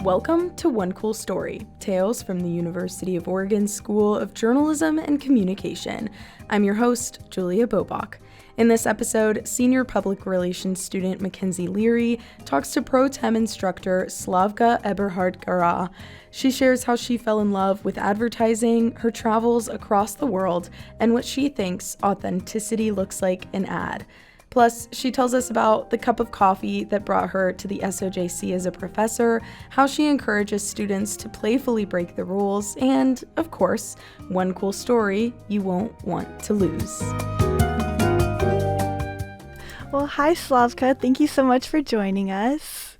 Welcome to One Cool Story, Tales from the University of Oregon School of Journalism and Communication. I'm your host, Julia Bobach. In this episode, senior public relations student McKenzie Leary talks to pro-tem instructor Slavka Eberhart-Garah. She shares how she fell in love with advertising, her travels across the world, and what she thinks authenticity looks like in ad. Plus, she tells us about the cup of coffee that brought her to the SOJC as a professor, how she encourages students to playfully break the rules, and, of course, one cool story you won't want to lose. Well, hi, Slavka. Thank you so much for joining us.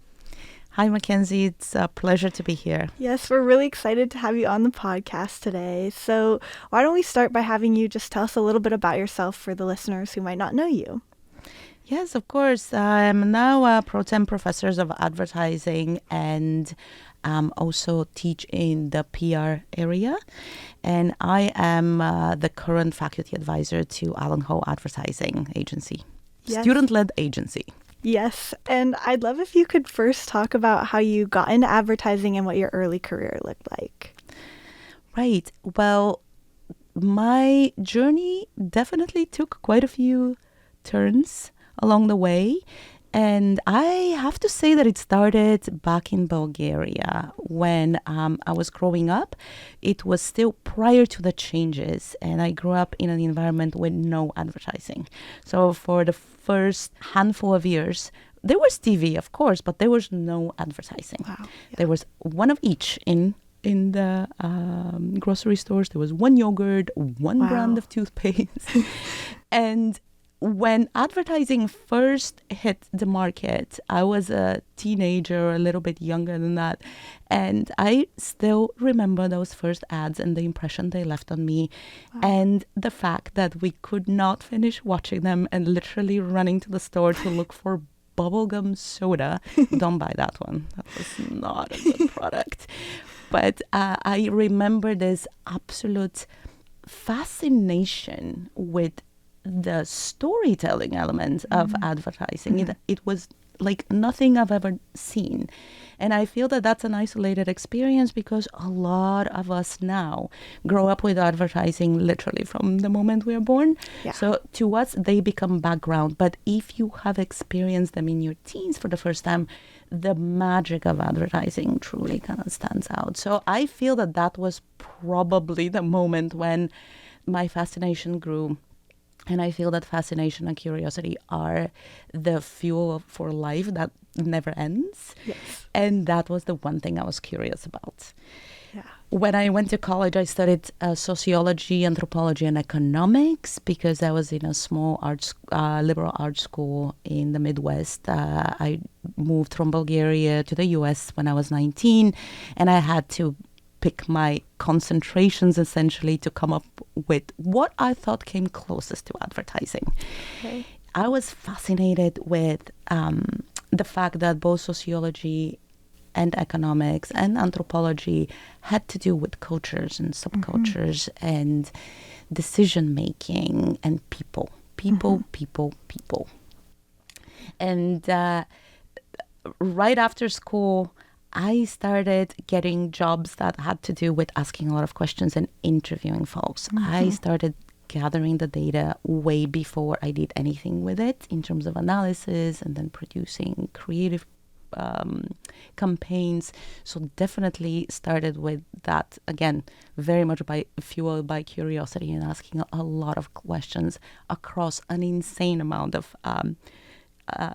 Hi, McKenzie. It's a pleasure to be here. Yes, we're really excited to have you on the podcast today. So why don't we start by having you just tell us a little bit about yourself for the listeners who might not know you? Yes, of course. I'm now a pro-tem professor of advertising and also teach in the PR area. And I am the current faculty advisor to Allen Ho Advertising Agency, Yes. student-led agency. Yes, and I'd love if you could first talk about how you got into advertising and what your early career looked like. Right. Well, my journey definitely took quite a few turns along the way. And I have to say that it started back in Bulgaria when I was growing up. It was still prior to the changes, and I grew up in an environment with no advertising. So for the first handful of years, there was TV, of course, but there was no advertising. Wow. Yeah. There was one of each in the grocery stores. There was one yogurt, one brand of toothpaste. And when advertising first hit the market, I was a teenager, a little bit younger than that. And I still remember those first ads and the impression they left on me. Wow. And the fact that we could not finish watching them and literally running to the store to look for bubblegum soda. Don't buy that one. That was not a good product. But I remember this absolute fascination with the storytelling element of advertising. Mm-hmm. It was like nothing I've ever seen. And I feel that that's an isolated experience because a lot of us now grow up with advertising literally from the moment we are born. Yeah. So to us, they become background. But if you have experienced them in your teens for the first time, the magic of advertising truly kind of stands out. So I feel that that was probably the moment when my fascination grew. And I feel that fascination and curiosity are the fuel for life that never ends. Yes. And that was the one thing I was curious about. Yeah. When I went to college, I studied sociology, anthropology, and economics because I was in a small liberal arts school in the Midwest. I moved from Bulgaria to the U.S. when I was 19, and I had to pick my concentrations essentially to come up with what I thought came closest to advertising. Okay. I was fascinated with the fact that both sociology and economics and anthropology had to do with cultures and subcultures and decision making and people. And right after school, I started getting jobs that had to do with asking a lot of questions and interviewing folks. I started gathering the data way before I did anything with it in terms of analysis and then producing creative campaigns. So definitely started with that, again, very much fueled by curiosity and asking a lot of questions across an insane amount of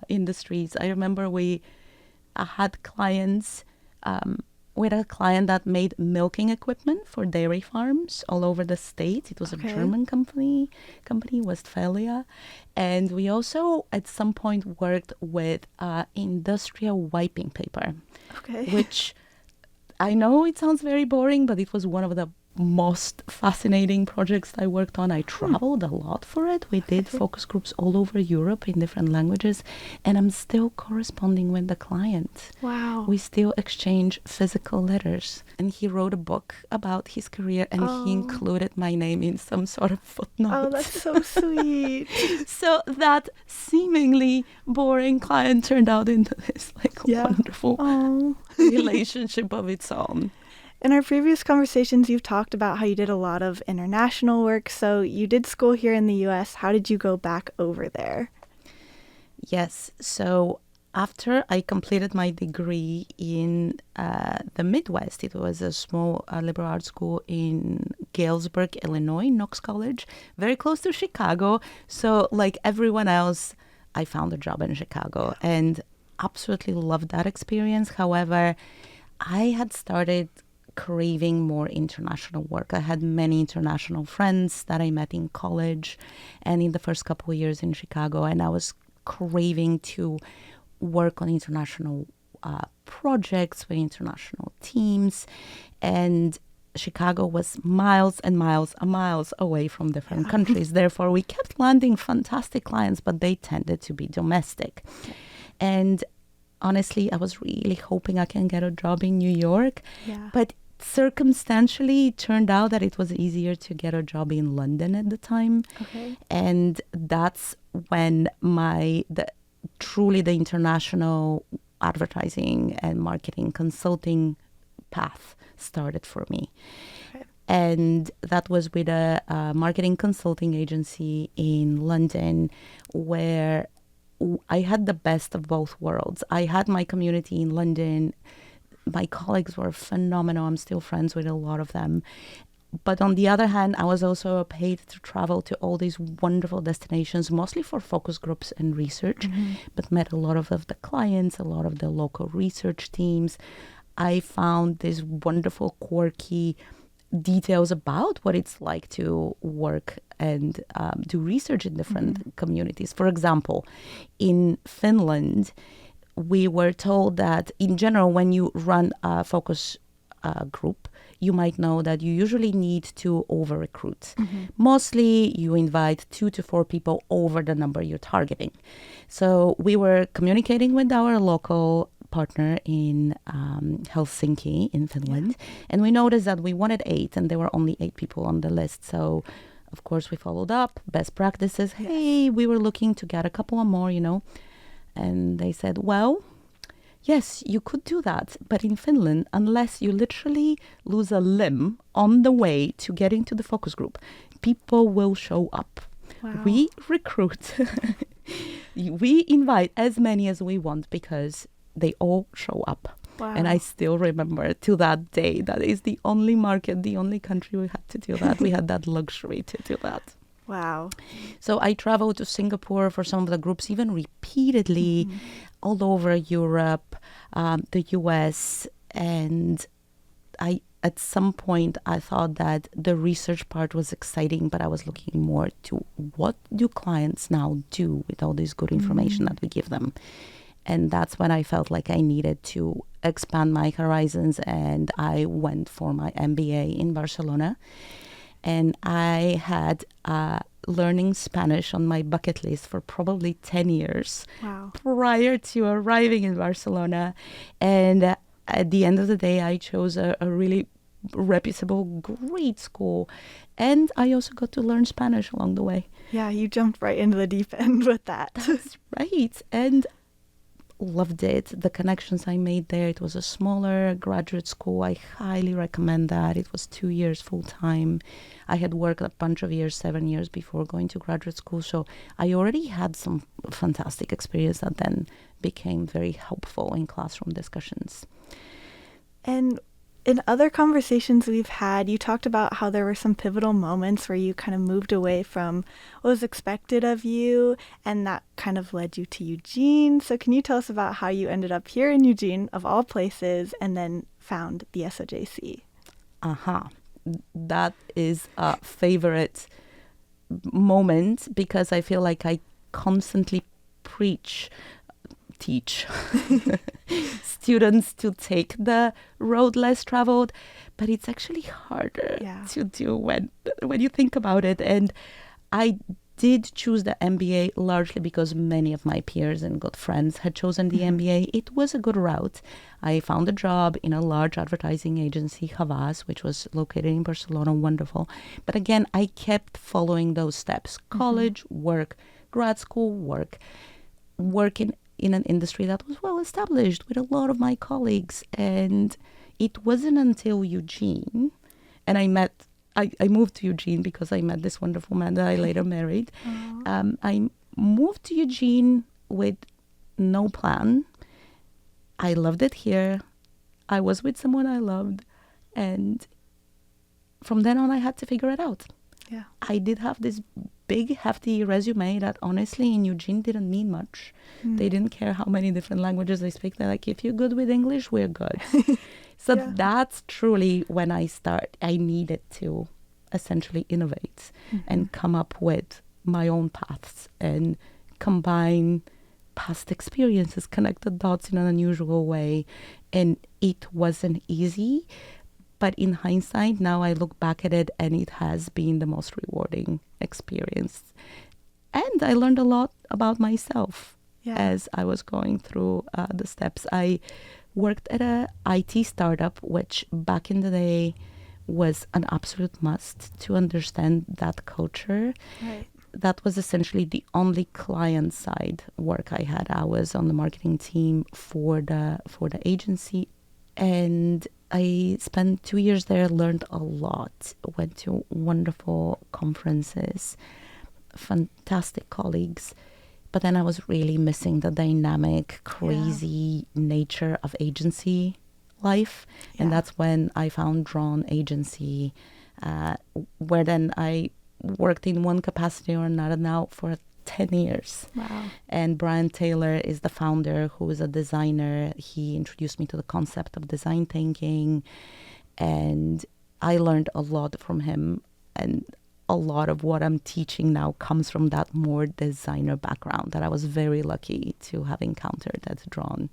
industries. I remember we had clients. We had a client that made milking equipment for dairy farms all over the state. It was a German company, Westphalia. And we also, at some point, worked with industrial wiping paper, which I know it sounds very boring, but it was one of the most fascinating projects I worked on. I traveled a lot for it. We did focus groups all over Europe in different languages, and I'm still corresponding with the client. Wow. We still exchange physical letters. And he wrote a book about his career, and he included my name in some sort of footnote. Oh, that's so sweet. So that seemingly boring client turned out into this like wonderful relationship of its own. In our previous conversations, you've talked about how you did a lot of international work. So you did school here in the U.S. How did you go back over there? Yes. So after I completed my degree in the Midwest, it was a small liberal arts school in Galesburg, Illinois, Knox College, very close to Chicago. So like everyone else, I found a job in Chicago and absolutely loved that experience. However, I had started craving more international work. I had many international friends that I met in college and in the first couple of years in Chicago, and I was craving to work on international projects with international teams, and Chicago was miles and miles and miles away from different countries. Therefore, we kept landing fantastic clients, but they tended to be domestic. And honestly, I was really hoping I can get a job in New York, but circumstantially it turned out that it was easier to get a job in London at the time. And that's when truly the international advertising and marketing consulting path started for me. And that was with a marketing consulting agency in London, where I had the best of both worlds. I had my community in London. My colleagues were phenomenal. I'm still friends with a lot of them. But on the other hand, I was also paid to travel to all these wonderful destinations, mostly for focus groups and research, but met a lot of the clients, a lot of the local research teams. I found these wonderful, quirky details about what it's like to work and do research in different communities. For example, in Finland, we were told that in general, when you run a focus group, you might know that you usually need to over-recruit. Mostly, you invite 2 to 4 people over the number you're targeting. So we were communicating with our local partner in Helsinki in Finland, and we noticed that we wanted 8, and there were only 8 people on the list. So, of course, we followed up, best practices. Hey, we were looking to get a couple more, And they said, well, yes, you could do that. But in Finland, unless you literally lose a limb on the way to getting to the focus group, people will show up. We recruit. We invite as many as we want because they all show up. And I still remember to that day, that is the only market, the only country we had to do that. We had that luxury to do that. Wow. So I traveled to Singapore for some of the groups, even repeatedly, all over Europe, the US. And at some point, I thought that the research part was exciting, but I was looking more to what do clients now do with all this good information that we give them. And that's when I felt like I needed to expand my horizons, and I went for my MBA in Barcelona. And I had learning Spanish on my bucket list for probably 10 years prior to arriving in Barcelona. And at the end of the day, I chose a really reputable, great school. And I also got to learn Spanish along the way. Yeah, you jumped right into the deep end with that. That's right. And loved it. The connections I made there. It was a smaller graduate school. I highly recommend that. It was 2 years full time. I had worked a bunch of years, 7 years before going to graduate school. So I already had some fantastic experience that then became very helpful in classroom discussions. And in other conversations we've had, you talked about how there were some pivotal moments where you kind of moved away from what was expected of you, and that kind of led you to Eugene. So can you tell us about how you ended up here in Eugene, of all places, and then found the SOJC? That is a favorite moment because I feel like I constantly teach students to take the road less traveled, but it's actually harder to do when you think about it. And I did choose the MBA largely because many of my peers and good friends had chosen the MBA. It was a good route. I found a job in a large advertising agency, Havas, which was located in Barcelona, wonderful. But again, I kept following those steps: college, work, grad school, work in in an industry that was well established with a lot of my colleagues. And it wasn't until Eugene, and I moved to Eugene because I met this wonderful man that I later married. I moved to Eugene with no plan. I loved it here. I was with someone I loved. And from then on, I had to figure it out. Yeah. I did have this big, hefty resume that honestly in Eugene didn't mean much. They didn't care how many different languages I speak. They're like, if you're good with English, we're good. So that's truly when I needed to essentially innovate and come up with my own paths and combine past experiences, connect the dots in an unusual way. And it wasn't easy. But in hindsight, now I look back at it and it has been the most rewarding experience. And I learned a lot about myself as I was going through the steps. I worked at a IT startup, which back in the day was an absolute must to understand that culture. Right. That was essentially the only client side work I had. I was on the marketing team for the agency, and I spent 2 years there, learned a lot, went to wonderful conferences, fantastic colleagues. But then I was really missing the dynamic, crazy nature of agency life. Yeah. And that's when I found Drawn Agency, where then I worked in one capacity or another now for 10 years. Wow. And Brian Taylor is the founder, who is a designer. He introduced me to the concept of design thinking. And I learned a lot from him. And a lot of what I'm teaching now comes from that more designer background that I was very lucky to have encountered at Drawn.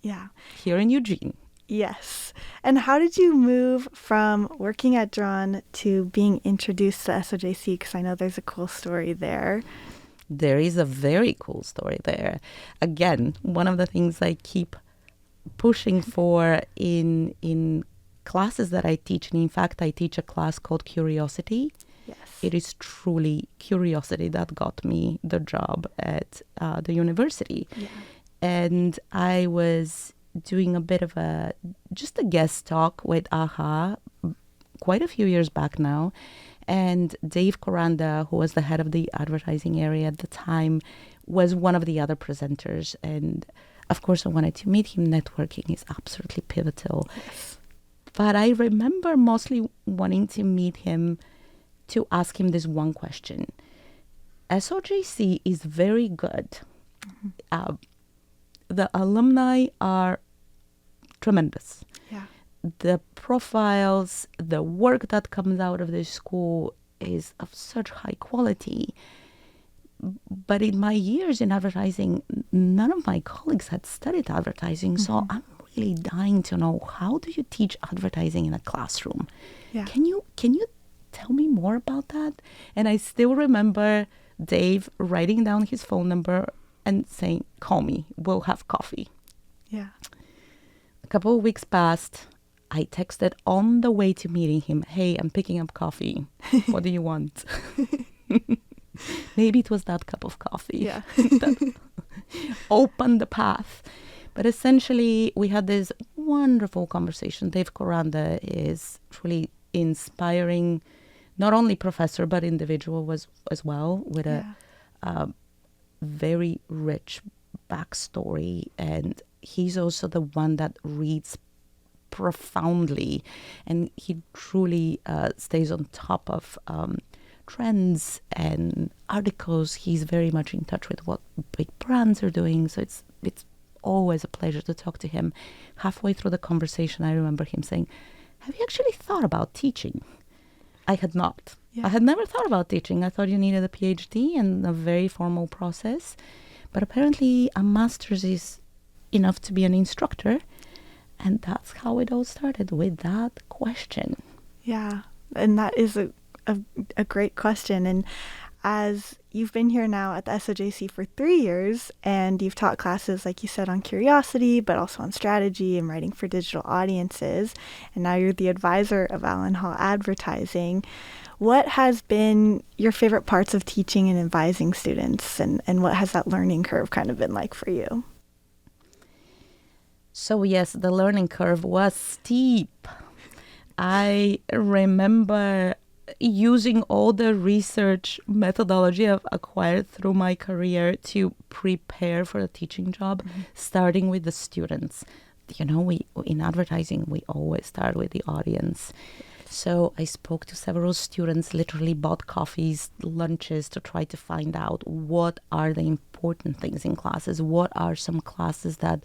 Yeah. Here in Eugene. Yes. And how did you move from working at Drawn to being introduced to SOJC? Because I know there's a cool story there. There is a very cool story there. Again, one of the things I keep pushing for in classes that I teach, and in fact, I teach a class called Curiosity. Yes. It is truly curiosity that got me the job at the university. Yeah. And I was doing a bit of just a guest talk with AHA quite a few years back now. And Dave Coranda, who was the head of the advertising area at the time, was one of the other presenters. And of course, I wanted to meet him. Networking is absolutely pivotal. Yes. But I remember mostly wanting to meet him to ask him this one question. SOJC is very good. The alumni are tremendous. Yeah. The profiles, the work that comes out of this school is of such high quality. But in my years in advertising, none of my colleagues had studied advertising. So I'm really dying to know, how do you teach advertising in a classroom? Yeah. Can you tell me more about that? And I still remember Dave writing down his phone number and saying, call me, we'll have coffee. Yeah. A couple of weeks passed. I texted on the way to meeting him, hey, I'm picking up coffee. What do you want? Maybe it was that cup of coffee that opened the path. But essentially, we had this wonderful conversation. Dave Coranda is truly inspiring, not only professor, but individual as well, with a very rich backstory. And he's also the one that reads profoundly, and he truly stays on top of trends and articles. He's very much in touch with what big brands are doing. So it's always a pleasure to talk to him. Halfway through the conversation, I remember him saying, have you actually thought about teaching? I had not. Yeah. I had never thought about teaching. I thought you needed a PhD and a very formal process. But apparently a master's is enough to be an instructor. And that's how it all started, with that question. Yeah, and that is a great question. And as you've been here now at the SOJC for 3 years, and you've taught classes, like you said, on curiosity, but also on strategy and writing for digital audiences, and now you're the advisor of Allen Hall Advertising. What has been your favorite parts of teaching and advising students, and what has that learning curve kind of been like for you? So yes, the learning curve was steep. I remember using all the research methodology I've acquired through my career to prepare for the teaching job, starting with the students. You know, we in advertising, we always start with the audience. So I spoke to several students, literally bought coffees, lunches to try to find out what are the important things in classes, what are some classes that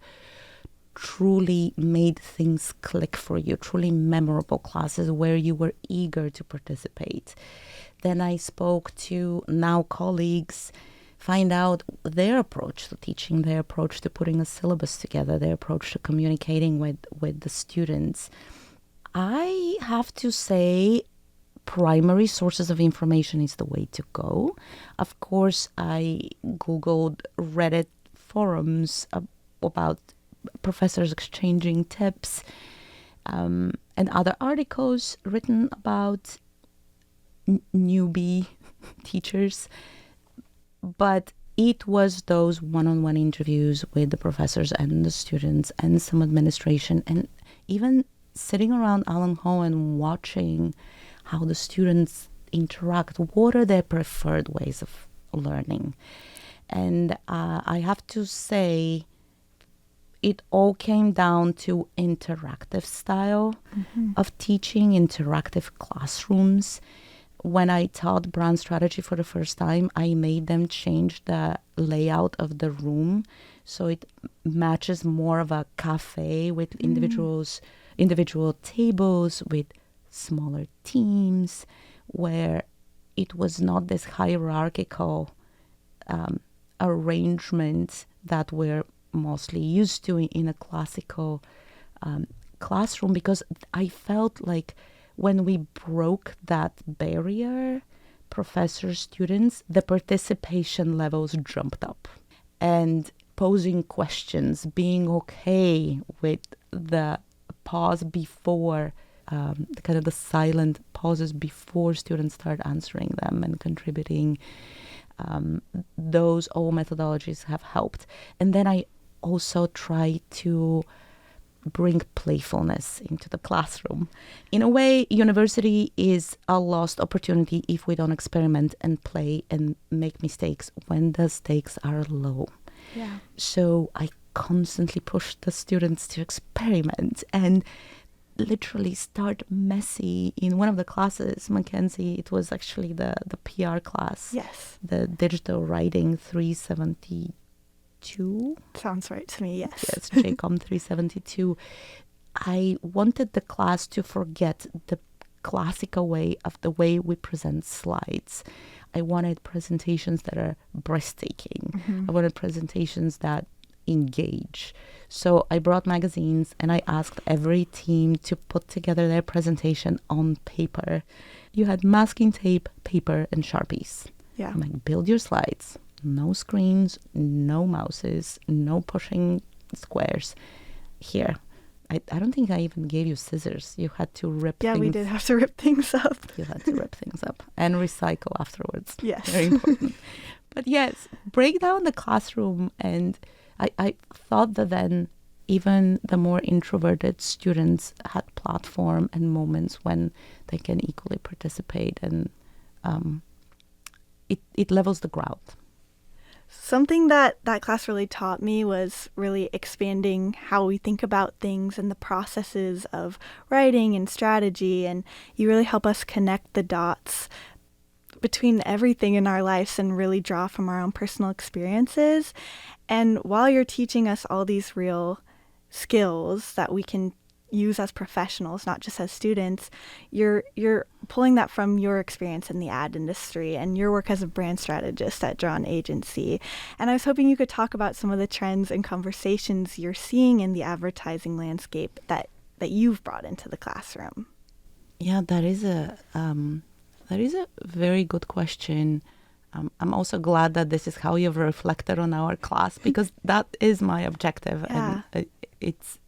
truly made things click for you, truly memorable classes where you were eager to participate. Then I spoke to now colleagues, find out their approach to teaching, their approach to putting a syllabus together, their approach to communicating with the students. I have to say primary sources of information is the way to go. Of course, I Googled Reddit forums about professors exchanging tips and other articles written about newbie teachers. But it was those one-on-one interviews with the professors and the students and some administration, and even sitting around Allen Hall and watching how the students interact. What are their preferred ways of learning? And I have to say, it all came down to interactive style of teaching, interactive classrooms. When I taught brand strategy for the first time, I made them change the layout of the room so it matches more of a cafe with individual tables, with smaller teams, where it was not this hierarchical arrangement that we're mostly used to in a classical classroom, because I felt like when we broke that barrier, professors, students, the participation levels jumped up. And posing questions, being okay with the pause before, kind of the silent pauses before students start answering them and contributing, those all methodologies have helped. And then I also try to bring playfulness into the classroom. In a way, university is a lost opportunity if we don't experiment and play and make mistakes when the stakes are low. Yeah. So I constantly push the students to experiment and literally start messy. In one of the classes, McKenzie, it was actually the PR class. Yes. The digital writing 372. Sounds right to me, yes. Yes, JCOM 372. I wanted the class to forget the classical way of the way we present slides. I wanted presentations that are breathtaking. I wanted presentations that engage. So I brought magazines and I asked every team to put together their presentation on paper. You had masking tape, paper, and Sharpies. Yeah. I'm like, build your slides. No screens, no mouses, no pushing squares. Here. I don't think I even gave you scissors. You had to rip things. Yeah, we did have to rip things up. You had to rip things up and recycle afterwards. Yes. Very important. But yes, break down the classroom. And I thought that then even the more introverted students had platform and moments when they can equally participate, and it levels the ground. Something that class really taught me was really expanding how we think about things and the processes of writing and strategy. And you really help us connect the dots between everything in our lives and really draw from our own personal experiences. And while you're teaching us all these real skills that we can use as professionals, not just as students, you're pulling that from your experience in the ad industry and your work as a brand strategist at Drawn Agency. And I was hoping you could talk about some of the trends and conversations you're seeing in the advertising landscape that you've brought into the classroom. Yeah, that is a very good question. I'm also glad that this is how you've reflected on our class, because that is my objective. Yeah. And it's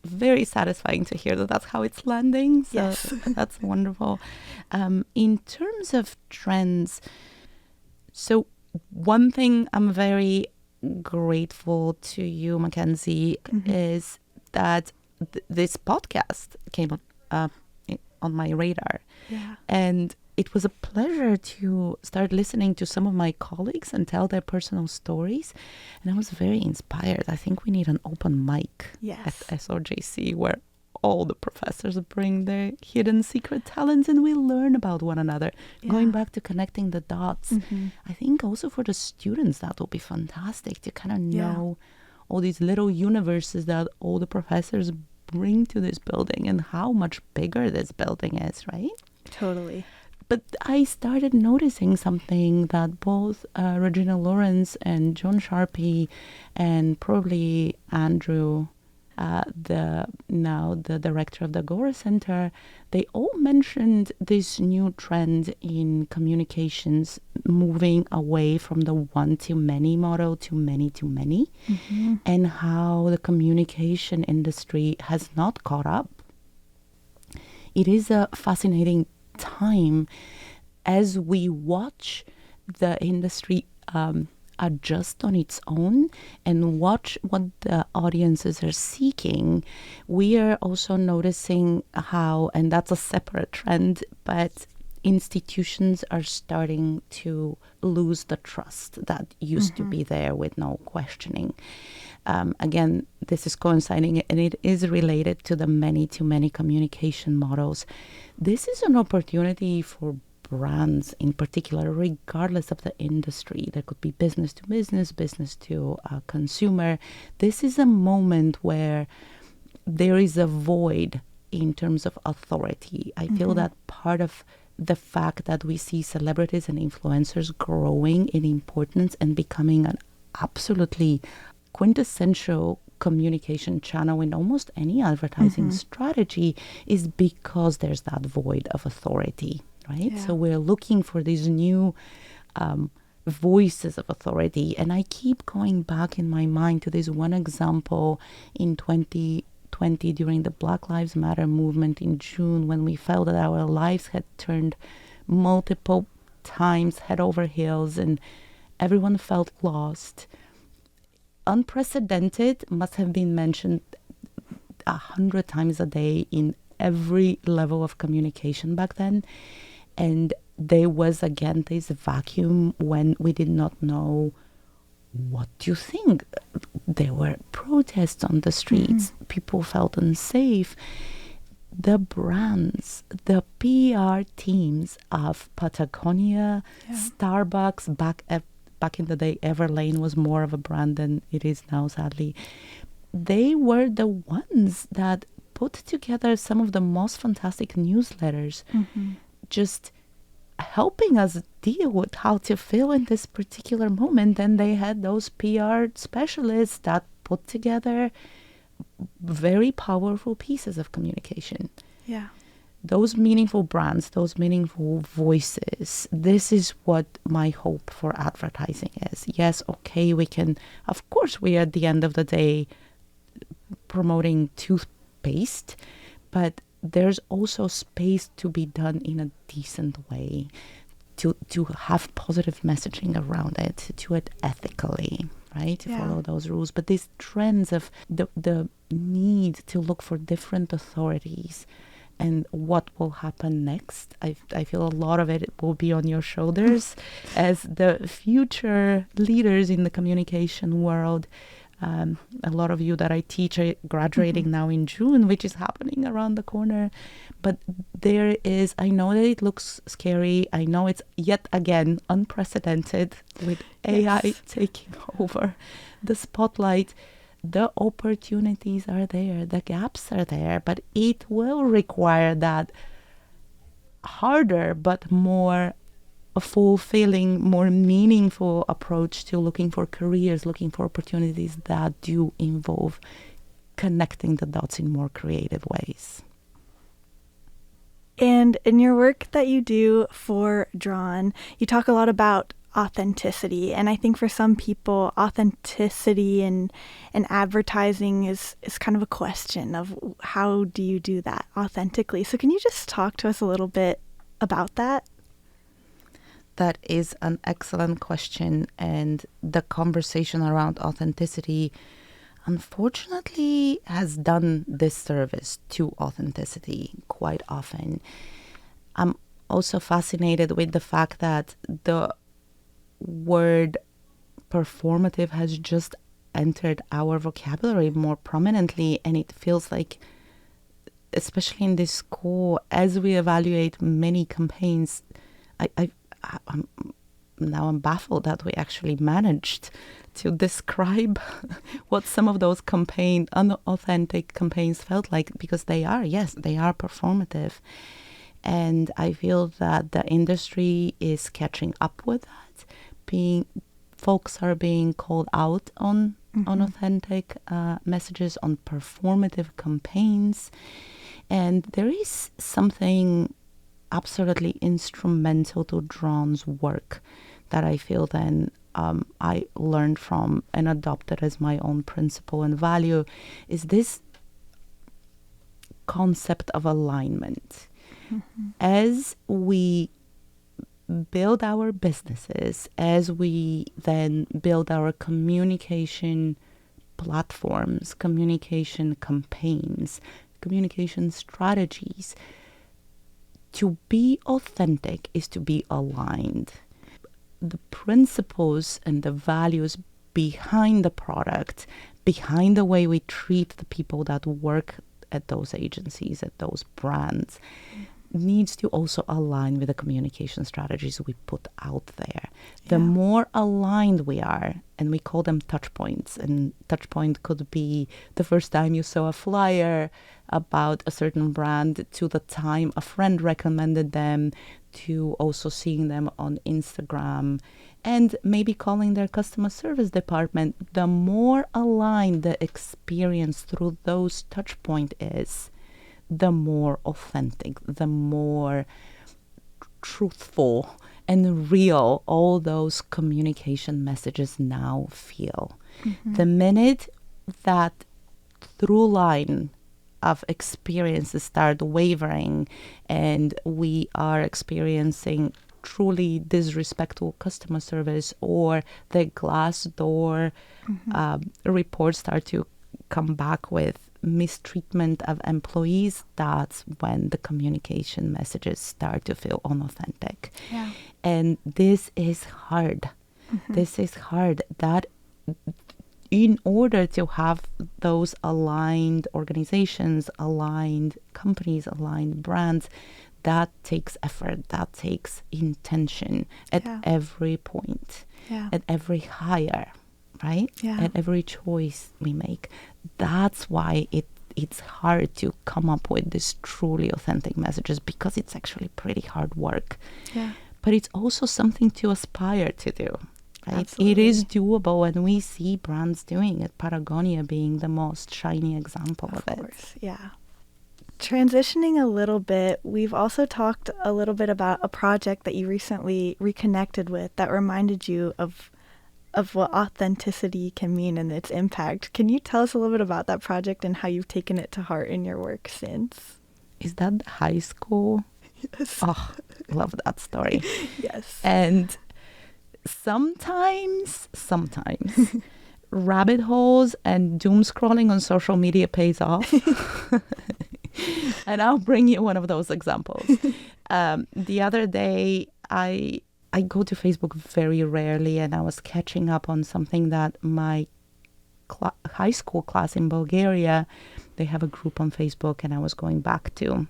very satisfying to hear that that's how it's landing. So Yes. that's wonderful. In terms of trends, so one thing I'm very grateful to you, McKenzie, is that this podcast came on my radar. Yeah. And it was a pleasure to start listening to some of my colleagues and tell their personal stories. And I was very inspired. I think we need an open mic Yes. at SOJC where all the professors bring their hidden secret talents and we learn about one another. Yeah. Going back to connecting the dots, I think also for the students that will be fantastic to kind of know all these little universes that all the professors bring to this building and how much bigger this building is, right? Totally. But I started noticing something that both Regina Lawrence and John Sharpie and probably Andrew, the director of the Agora Center, they all mentioned this new trend in communications moving away from the one-to-many model to many-to-many, and how the communication industry has not caught up. It is a fascinating time as we watch the industry adjust on its own and watch what the audiences are seeking. We are also noticing how, and that's a separate trend, but institutions are starting to lose the trust that used to be there with no questioning. Again, this is coinciding and it is related to the many-to-many communication models. This is an opportunity for brands in particular, regardless of the industry. There could be business to business, business to consumer. This is a moment where there is a void in terms of authority. I feel that part of the fact that we see celebrities and influencers growing in importance and becoming an absolutely quintessential communication channel in almost any advertising strategy is because there's that void of authority, right? Yeah. So we're looking for these new voices of authority. And I keep going back in my mind to this one example in 2020 during the Black Lives Matter movement in June, when we felt that our lives had turned multiple times head over heels and everyone felt lost. Unprecedented must have been mentioned 100 times a day in every level of communication back then. And there was again this vacuum when we did not know what to think. There were protests on the streets. People felt unsafe. The brands, the PR teams of Patagonia, Starbucks, back in the day, Everlane was more of a brand than it is now, sadly. They were the ones that put together some of the most fantastic newsletters, just helping us deal with how to feel in this particular moment. And they had those PR specialists that put together very powerful pieces of communication. Yeah. Those meaningful brands, those meaningful voices, this is what my hope for advertising is. Yes, okay, we can, of course, we are at the end of the day promoting toothpaste, but there's also space to be done in a decent way, to have positive messaging around it, to do it ethically, right? To follow those rules. But these trends of the need to look for different authorities and what will happen next, I feel a lot of it will be on your shoulders as the future leaders in the communication world. A lot of you that I teach are graduating now in June, which is happening around the corner. But there is, I know that it looks scary. I know it's yet again unprecedented with AI taking over the spotlight. The opportunities are there, the gaps are there, but it will require that harder but more a fulfilling, more meaningful approach to looking for careers, looking for opportunities that do involve connecting the dots in more creative ways. And in your work that you do for Drawn, you talk a lot about authenticity. And I think for some people, authenticity in advertising is kind of a question of how do you do that authentically. So can you just talk to us a little bit about that? That is an excellent question. And the conversation around authenticity, unfortunately, has done disservice to authenticity quite often. I'm also fascinated with the fact that the word performative has just entered our vocabulary more prominently, and it feels like, especially in this school, as we evaluate many campaigns, I'm baffled that we actually managed to describe what some of those unauthentic campaigns felt like, because they are performative. And I feel that the industry is catching up with that. Folks are being called out on unauthentic messages, on performative campaigns. And there is something absolutely instrumental to Drawn's work that I feel then I learned from and adopted as my own principle and value, is this concept of alignment. As we build our businesses, as we then build our communication platforms, communication campaigns, communication strategies, to be authentic is to be aligned. The principles and the values behind the product, behind the way we treat the people that work at those agencies, at those brands, needs to also align with the communication strategies we put out there. The more aligned we are, and we call them touch points, and touch point could be the first time you saw a flyer about a certain brand, to the time a friend recommended them, to also seeing them on Instagram, and maybe calling their customer service department. The more aligned the experience through those touch points is, the more authentic, the more truthful and real all those communication messages now feel. The minute that through line of experiences start wavering and we are experiencing truly disrespectful customer service, or the Glassdoor reports start to come back with mistreatment of employees, that's when the communication messages start to feel unauthentic. And this is hard. This is hard. That in order to have those aligned organizations, aligned companies, aligned brands, that takes effort, that takes intention at every point, at every hire, right? At every choice we make. That's why it's hard to come up with these truly authentic messages, because it's actually pretty hard work. But it's also something to aspire to do. Right? Absolutely. It is doable, and we see brands doing it. Patagonia being the most shiny example of it. Of course, Transitioning a little bit, we've also talked a little bit about a project that you recently reconnected with that reminded you of what authenticity can mean and its impact. Can you tell us a little bit about that project and how you've taken it to heart in your work since? Is that high school? Yes. Oh, love that story. Yes. And sometimes rabbit holes and doom scrolling on social media pays off. And I'll bring you one of those examples. The other day, I go to Facebook very rarely, and I was catching up on something that my high school class in Bulgaria, they have a group on Facebook, and I was going back to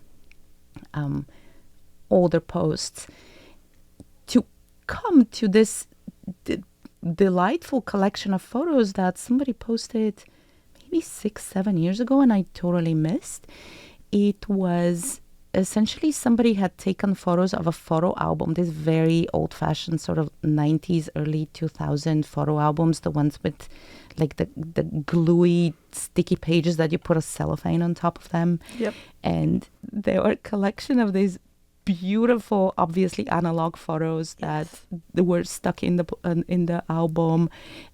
older posts to come to this delightful collection of photos that somebody posted maybe 6-7 years ago, and I totally missed. It was essentially somebody had taken photos of a photo album, this very old-fashioned sort of 90s, early 2000 photo albums, the ones with like the gluey, sticky pages that you put a cellophane on top of them. Yep. And they were a collection of these beautiful, obviously analog photos that were stuck in the album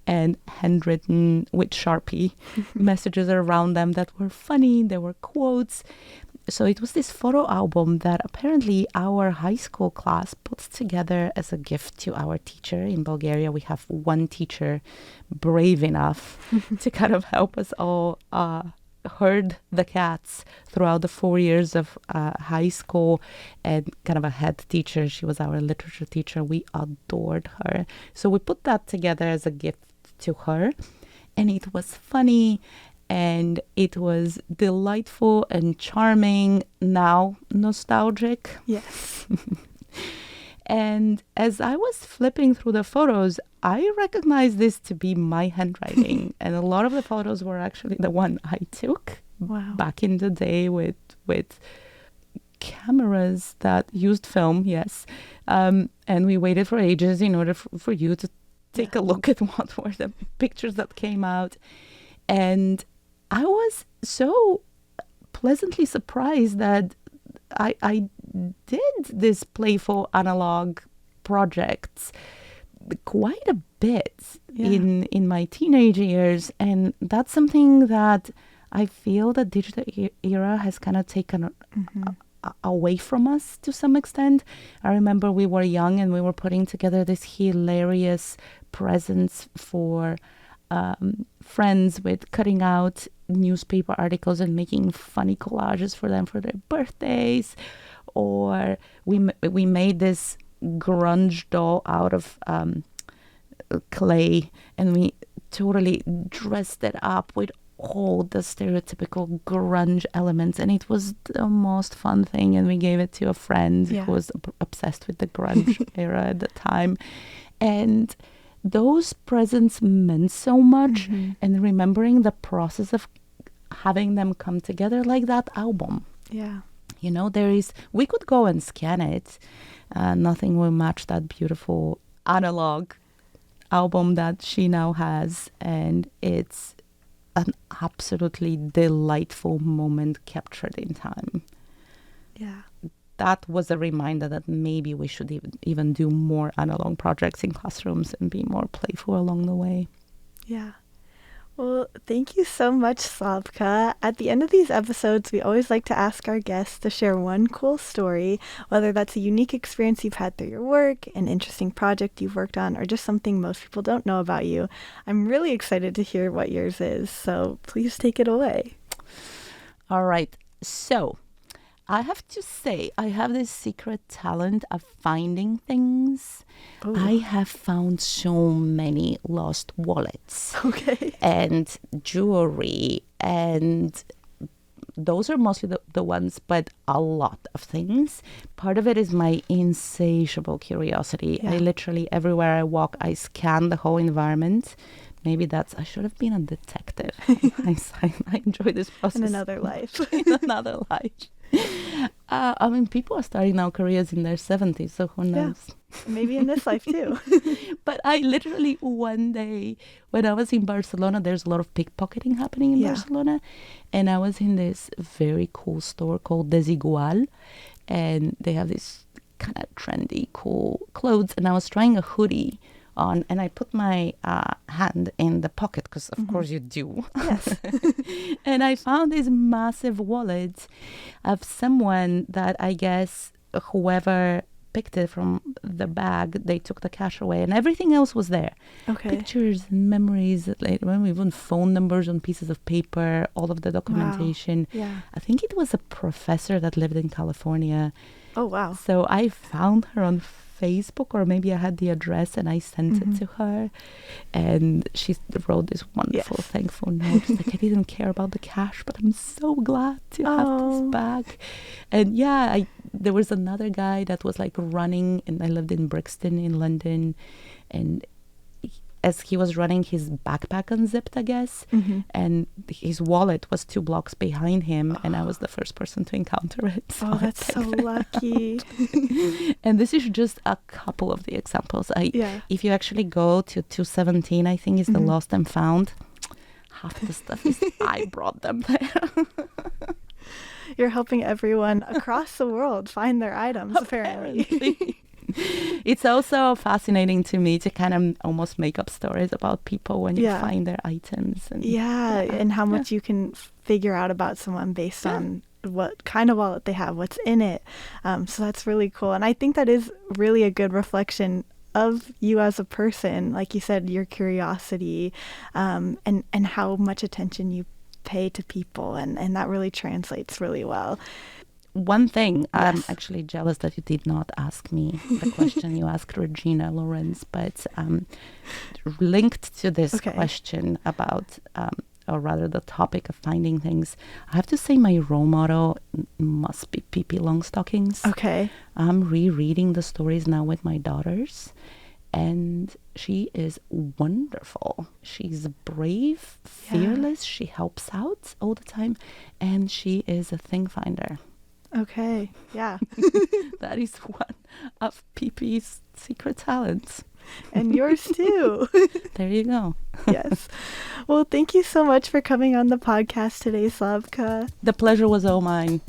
and handwritten with Sharpie messages around them that were funny. There were quotes. So it was this photo album that apparently our high school class put together as a gift to our teacher. In Bulgaria, we have one teacher brave enough to kind of help us all herd the cats throughout the 4 years of high school, and kind of a head teacher. She was our literature teacher. We adored her. So we put that together as a gift to her, and it was funny and it was delightful and charming, now nostalgic. Yes. And as I was flipping through the photos, I recognized this to be my handwriting. And a lot of the photos were actually the one I took back in the day with cameras that used film, yes. And we waited for ages in order for you to take a look at what were the pictures that came out. And I was so pleasantly surprised that I did this playful analog projects quite a bit in my teenage years, and that's something that I feel the digital era has kind of taken away from us to some extent. I remember we were young and we were putting together this hilarious presents for friends with cutting out newspaper articles and making funny collages for them for their birthdays. Or we made this grunge doll out of clay, and we totally dressed it up with all the stereotypical grunge elements, and it was the most fun thing. And we gave it to a friend who was obsessed with the grunge era at the time, and those presents meant so much. And remembering the process of having them come together, like that album. Yeah. You know, we could go and scan it. Nothing will match that beautiful analog album that she now has. And it's an absolutely delightful moment captured in time. Yeah. That was a reminder that maybe we should even do more analog projects in classrooms and be more playful along the way. Yeah. Well, thank you so much, Slavka. At the end of these episodes, we always like to ask our guests to share one cool story, whether that's a unique experience you've had through your work, an interesting project you've worked on, or just something most people don't know about you. I'm really excited to hear what yours is, so please take it away. All right. So I have to say, I have this secret talent of finding things. Ooh. I have found so many lost wallets. Okay. And jewelry, and those are mostly the ones, but a lot of things. Part of it is my insatiable curiosity. I literally, everywhere I walk, I scan the whole environment. Maybe I should have been a detective. I enjoy this process. In another life. In another life. I mean, people are starting now careers in their 70s, so who knows? Yeah. Maybe in this life too. But I literally, one day, when I was in Barcelona, there's a lot of pickpocketing happening in Barcelona. And I was in this very cool store called Desigual. And they have this kind of trendy, cool clothes. And I was trying a hoodie on, and I put my hand in the pocket, because of course you do. Yes. And I found this massive wallet of someone that I guess whoever picked it from the bag, they took the cash away, and everything else was there. Okay. Pictures and memories, even phone numbers on pieces of paper, all of the documentation. Wow. Yeah. I think it was a professor that lived in California. Oh, wow. So I found her on Facebook, or maybe I had the address and I sent it to her, and she wrote this wonderful thankful note. She's like, I didn't care about the cash, but I'm so glad to have this back. And there was another guy that was like running, and I lived in Brixton in London, and as he was running, his backpack unzipped, I guess, and his wallet was 2 blocks behind him, and I was the first person to encounter it. So that's so lucky. And this is just a couple of the examples. If you actually go to 217, I think is the lost and found, half the stuff is I brought them there. You're helping everyone across the world find their items, apparently. It's also fascinating to me to kind of almost make up stories about people when you find their items. And, and how much you can figure out about someone based on what kind of wallet they have, what's in it. So that's really cool. And I think that is really a good reflection of you as a person. Like you said, your curiosity and how much attention you pay to people. And that really translates really well. One thing, I'm actually jealous that you did not ask me the question you asked Regina Lorenz, but linked to this question about, or rather the topic of finding things, I have to say my role model must be Pippi Longstockings. Okay. I'm rereading the stories now with my daughters, and she is wonderful. She's brave, fearless, she helps out all the time, and she is a thing finder. Okay, yeah. That is one of Pippi's secret talents. And yours too. There you go. Yes. Well, thank you so much for coming on the podcast today, Slavka. The pleasure was all mine.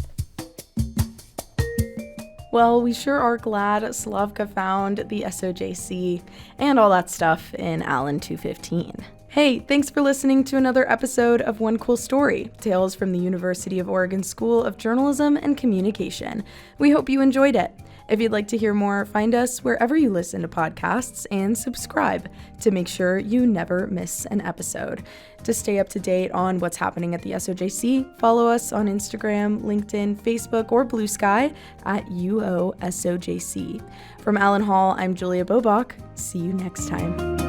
Well, we sure are glad Slavka found the SOJC and all that stuff in Allen 215. Hey, thanks for listening to another episode of One Cool Story, Tales from the University of Oregon School of Journalism and Communication. We hope you enjoyed it. If you'd like to hear more, find us wherever you listen to podcasts and subscribe to make sure you never miss an episode. To stay up to date on what's happening at the SOJC, follow us on Instagram, LinkedIn, Facebook, or Blue Sky at UOSOJC. From Allen Hall, I'm Julia Bobach. See you next time.